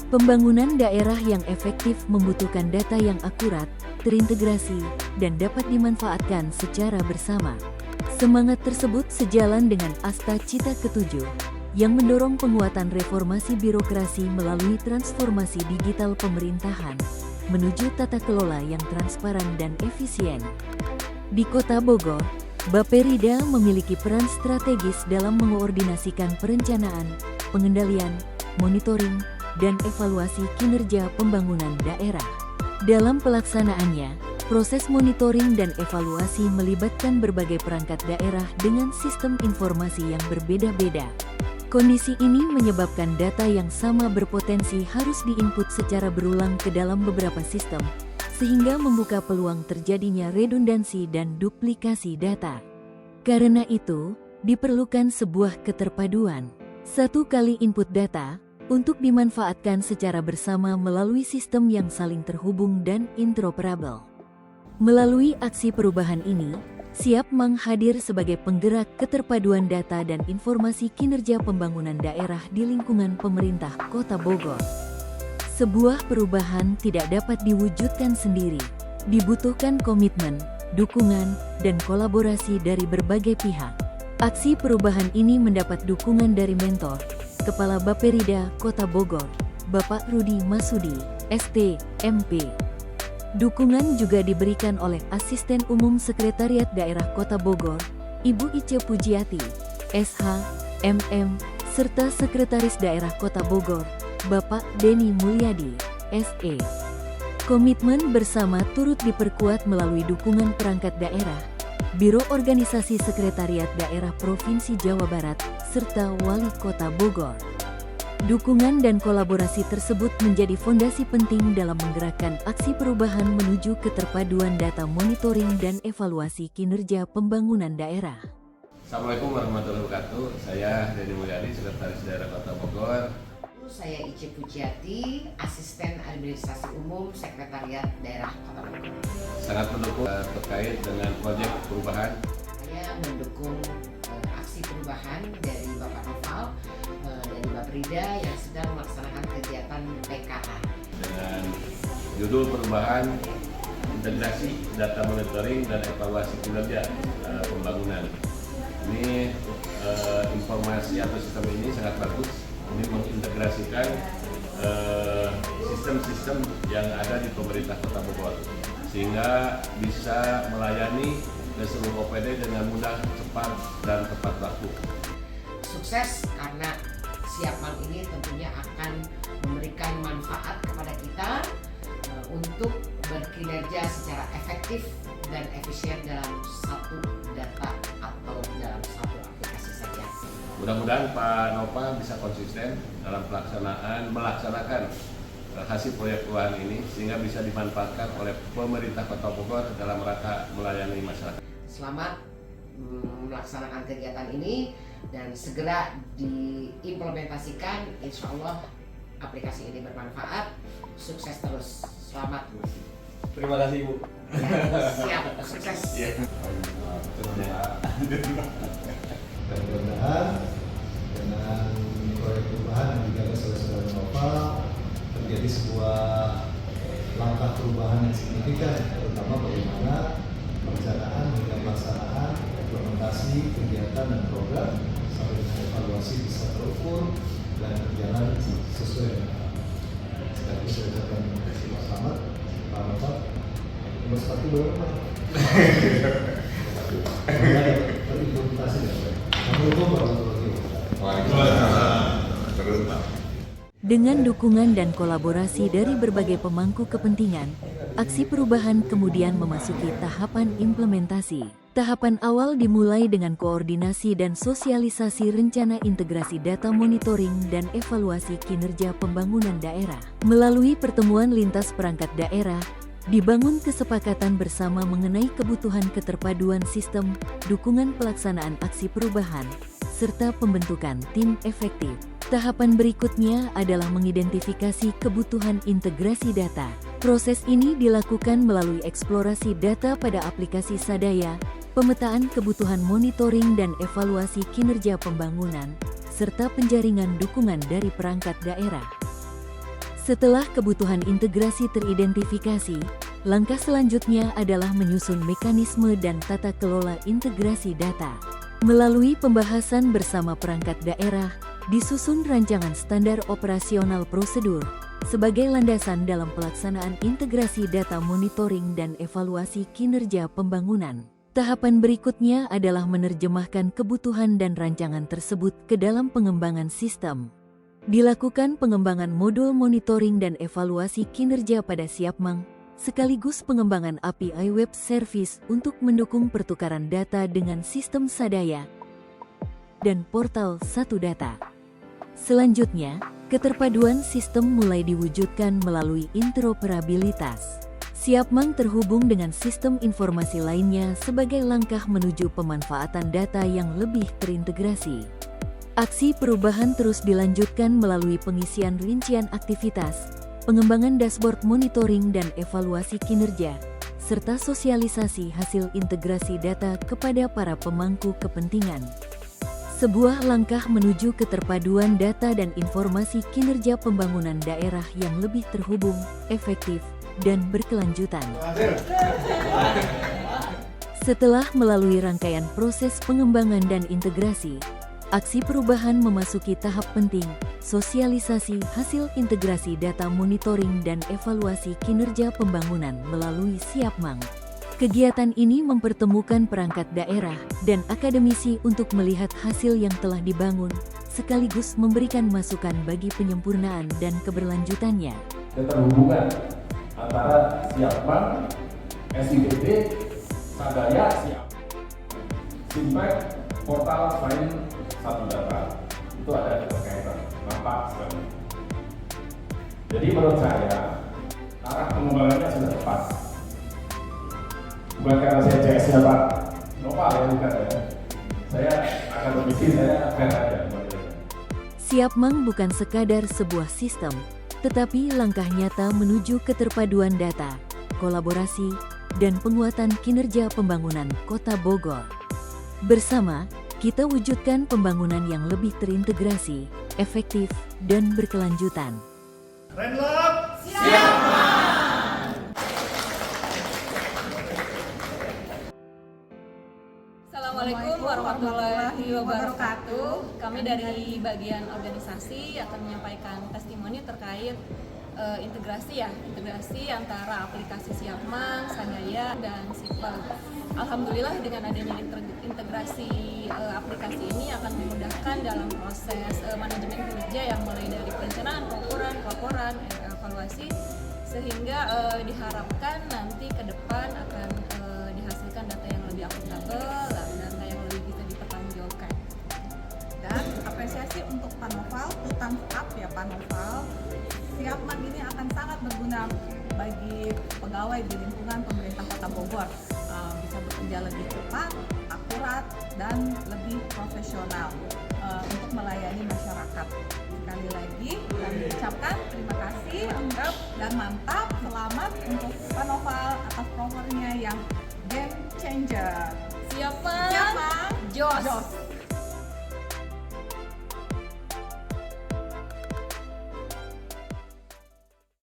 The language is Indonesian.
Pembangunan daerah yang efektif membutuhkan data yang akurat, terintegrasi, dan dapat dimanfaatkan secara bersama. Semangat tersebut sejalan dengan Asta Cita ke-7, yang mendorong penguatan reformasi birokrasi melalui transformasi digital pemerintahan, menuju tata kelola yang transparan dan efisien. Di Kota Bogor, Bapperida memiliki peran strategis dalam mengoordinasikan perencanaan, pengendalian, monitoring, dan evaluasi kinerja pembangunan daerah. Dalam pelaksanaannya, proses monitoring dan evaluasi melibatkan berbagai perangkat daerah dengan sistem informasi yang berbeda-beda. Kondisi ini menyebabkan data yang sama berpotensi harus diinput secara berulang ke dalam beberapa sistem, sehingga membuka peluang terjadinya redundansi dan duplikasi data. Karena itu, diperlukan sebuah keterpaduan. Satu kali input data, untuk dimanfaatkan secara bersama melalui sistem yang saling terhubung dan interoperabel. Melalui aksi perubahan ini, Siapmang hadir sebagai penggerak keterpaduan data dan informasi kinerja pembangunan daerah di lingkungan pemerintah Kota Bogor. Sebuah perubahan tidak dapat diwujudkan sendiri. Dibutuhkan komitmen, dukungan, dan kolaborasi dari berbagai pihak. Aksi perubahan ini mendapat dukungan dari mentor, Kepala Bapperida Kota Bogor, Bapak Rudi Masudi, ST, MP. Dukungan juga diberikan oleh Asisten Umum Sekretariat Daerah Kota Bogor, Ibu Ice Pujiati, SH, MM, serta Sekretaris Daerah Kota Bogor, Bapak Denny Mulyadi, SE. Komitmen bersama turut diperkuat melalui dukungan perangkat daerah, Biro Organisasi Sekretariat Daerah Provinsi Jawa Barat, serta Wali Kota Bogor. Dukungan dan kolaborasi tersebut menjadi fondasi penting dalam menggerakkan aksi perubahan menuju keterpaduan data monitoring dan evaluasi kinerja pembangunan daerah. Assalamualaikum warahmatullahi wabarakatuh. Saya Denny Mulyadi, Sekretaris Daerah Kota Bogor. Saya Ice Pujiati, Asisten Administrasi Umum Sekretariat Daerah Kota Bogor. Sangat mendukung terkait dengan proyek perubahan. Saya mendukung aksi perubahan dari Bapak Noval, dari Bapperida yang sedang melaksanakan kegiatan PKA. Dengan judul perubahan, integrasi data monitoring dan evaluasi kinerja pembangunan. Ini informasi atau sistem ini sangat bagus. Ini mengintegrasikan sistem-sistem yang ada di pemerintah Kota Bogor, sehingga bisa melayani ke seluruh OPD dengan mudah, cepat, dan tepat waktu. Sukses karena Siapmang ini tentunya akan memberikan manfaat kepada kita untuk berkinerja secara efektif dan efisien dalam satu data atau dalam satu aplikasi saja. Mudah-mudahan Pak Nova bisa konsisten dalam melaksanakan hasil proyek perubahan ini sehingga bisa dimanfaatkan oleh pemerintah Kota Bogor dalam rangka melayani masyarakat. Selamat melaksanakan kegiatan ini dan segera diimplementasikan. Insya Allah aplikasi ini bermanfaat. Sukses terus. Selamat. Terima kasih Ibu. Siap, sukses. Dan mudah-mudahan dengan proyek perubahan yang digagas oleh Saudara Nova terjadi sebuah langkah perubahan yang signifikan, terutama bagaimana perencanaan hingga pelaksanaan implementasi kegiatan dan program sampai dengan evaluasi bisa terukur dan berjalan sesuai dengan harapan. Sekaligus saya ucapkan terima kasih selamat Pak Nova. Nomor 1 berapa? Terimplementasi dan baik. Dengan dukungan dan kolaborasi dari berbagai pemangku kepentingan, aksi perubahan kemudian memasuki tahapan implementasi. Tahapan awal dimulai dengan koordinasi dan sosialisasi rencana integrasi data monitoring dan evaluasi kinerja pembangunan daerah. Melalui pertemuan lintas perangkat daerah, dibangun kesepakatan bersama mengenai kebutuhan keterpaduan sistem, dukungan pelaksanaan aksi perubahan, serta pembentukan tim efektif. Tahapan berikutnya adalah mengidentifikasi kebutuhan integrasi data. Proses ini dilakukan melalui eksplorasi data pada aplikasi Sadaya, pemetaan kebutuhan monitoring dan evaluasi kinerja pembangunan, serta penjaringan dukungan dari perangkat daerah. Setelah kebutuhan integrasi teridentifikasi, langkah selanjutnya adalah menyusun mekanisme dan tata kelola integrasi data. Melalui pembahasan bersama perangkat daerah, disusun rancangan standar operasional prosedur sebagai landasan dalam pelaksanaan integrasi data monitoring dan evaluasi kinerja pembangunan. Tahapan berikutnya adalah menerjemahkan kebutuhan dan rancangan tersebut ke dalam pengembangan sistem. Dilakukan pengembangan modul monitoring dan evaluasi kinerja pada Siapmang, sekaligus pengembangan API web service untuk mendukung pertukaran data dengan sistem Sadaya dan portal Satu Data. Selanjutnya, keterpaduan sistem mulai diwujudkan melalui interoperabilitas. Siapmang terhubung dengan sistem informasi lainnya sebagai langkah menuju pemanfaatan data yang lebih terintegrasi. Aksi perubahan terus dilanjutkan melalui pengisian rincian aktivitas, pengembangan dashboard monitoring dan evaluasi kinerja, serta sosialisasi hasil integrasi data kepada para pemangku kepentingan. Sebuah langkah menuju keterpaduan data dan informasi kinerja pembangunan daerah yang lebih terhubung, efektif, dan berkelanjutan. Setelah melalui rangkaian proses pengembangan dan integrasi, aksi perubahan memasuki tahap penting, sosialisasi hasil integrasi data monitoring dan evaluasi kinerja pembangunan melalui Siapmang. Kegiatan ini mempertemukan perangkat daerah dan akademisi untuk melihat hasil yang telah dibangun, sekaligus memberikan masukan bagi penyempurnaan dan keberlanjutannya. Keterhubungan antara Siapmang, SIDP, Sadaya, Simpek, portal lain Satu Data itu ada keterkaitan, nampak sekali. Jadi menurut saya arah pengembangannya sudah tepat. Bukan karena saya CS-nya Pak Nova ya, bukan ya. Saya akan berpikir, saya akan ada. Siapmang bukan sekadar sebuah sistem, tetapi langkah nyata menuju keterpaduan data, kolaborasi, dan penguatan kinerja pembangunan Kota Bogor. Bersama, kita wujudkan pembangunan yang lebih terintegrasi, efektif, dan berkelanjutan. Renlab! Assalamualaikum warahmatullahi wabarakatuh. Kami dari bagian organisasi akan menyampaikan testimoni terkait integrasi antara aplikasi Siapmang, Sadaya, dan Sipel. Alhamdulillah dengan adanya integrasi aplikasi ini akan memudahkan dalam proses manajemen kinerja yang mulai dari perencanaan, pelaporan, evaluasi, sehingga diharapkan nanti ke depan akan dihasilkan data yang lebih akuntabel, data yang lebih bisa dipertanggungjawabkan. Dan apresiasi untuk Pak Noval, thumbs up ya Pak Noval. Siapmang ini akan sangat berguna bagi pegawai di lingkungan pemerintah Kota Bogor, bisa bekerja lebih cepat, akurat, dan lebih profesional untuk melayani masyarakat. Sekali lagi kami ucapkan terima kasih, lengkap dan mantap. Selamat untuk Pak Noval atas prokernya yang game changer. Siapmang, Jos.